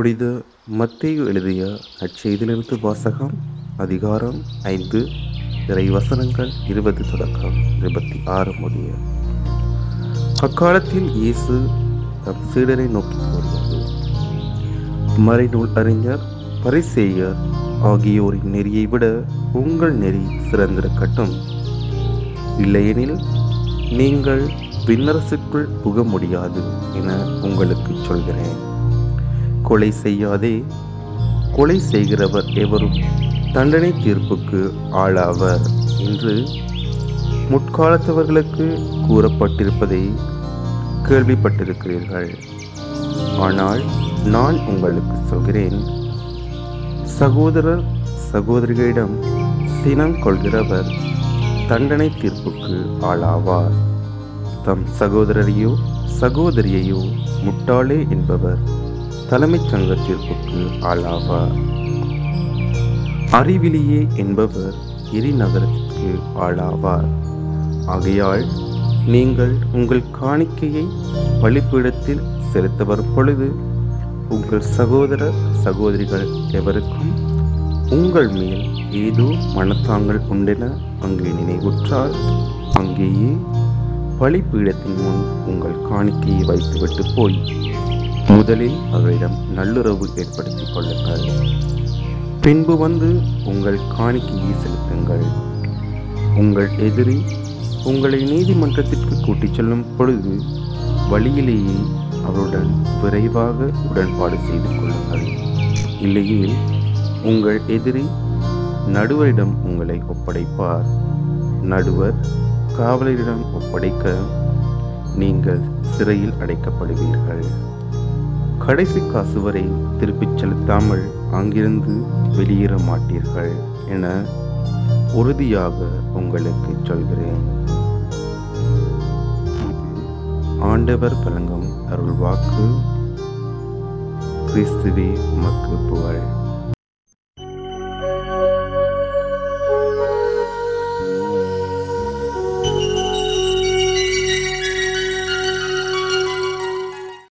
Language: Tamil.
புனித மத்தேயு எழுதிய நற்செய்தியிலிருந்து வாசகம். அதிகாரம் 5, இறை வசனங்கள் 20 தொடக்கம் 26 முடிய. அக்காலத்தில் இயேசு தம் சீடரை நோக்கி கூறியது: மறைநூல் அறிஞர், பரிசேயர் ஆகியோரின் நெறியை விட உங்கள் நெறி சிறந்திருக்கட்டும். இல்லையெனில் நீங்கள் விண்ணரசுக்குள் புக முடியாது என உங்களுக்கு சொல்கிறேன். கொலை செய்யாதே. கொலை செய்கிறவர் எவரும் தண்டனை தீர்ப்புக்கு ஆளாவர் என்று முற்காலத்தவர்களுக்கு கூறப்பட்டிருப்பதை கேள்விப்பட்டிருக்கிறீர்கள். ஆனால் நான் உங்களுக்கு சொல்கிறேன், சகோதரர் சகோதரிகளிடம் சினம் கொள்கிறவர் தண்டனை தீர்ப்புக்கு ஆளாவார். தம் சகோதரரையோ சகோதரியையோ முட்டாளே என்பவர் தலைமைச் சங்க தீர்ப்புக்கு ஆளாவார். அறிவிலியே என்பவர் எரிநகரத்திற்கு ஆளாவார். ஆகையால் நீங்கள் உங்கள் காணிக்கையை பலிபீடத்தில் செலுத்த வரும் பொழுது உங்கள் சகோதரர் சகோதரிகள் எவருக்கும் உங்கள் மேல் ஏதோ மனத்தாங்கள் உண்டென அங்கே நினைவுற்றால் அங்கேயே பலிபீடத்தின் முன் உங்கள் காணிக்கையை வைத்துவிட்டு போய் முதலில் அவரிடம் நல்லுறவு ஏற்படுத்திக் கொள்ளுங்கள். பின்பு வந்து உங்கள் காணிக்கையை செலுத்துங்கள். உங்கள் எதிரி உங்களை நீதிமன்றத்திற்கு கூட்டிச் செல்லும் பொழுது வழியிலேயே அவருடன் விரைவாக உடன்பாடு செய்து கொள்ளுங்கள். இல்லையேல் உங்கள் எதிரி நடுவரிடம் உங்களை ஒப்படைப்பார். நடுவர் காவலரிடம் ஒப்படைக்க நீங்கள் சிறையில் அடைக்கப்படுவீர்கள். கடைசி காசு வரை திருப்பிச் செலுத்தாமல் அங்கிருந்து வெளியேற மாட்டீர்கள் என உறுதியாக உங்களுக்கு சொல்கிறேன். ஆண்டவர் வழங்கும் அருள்வாக்கு. கிறிஸ்துவே உமக்கு புகழ்.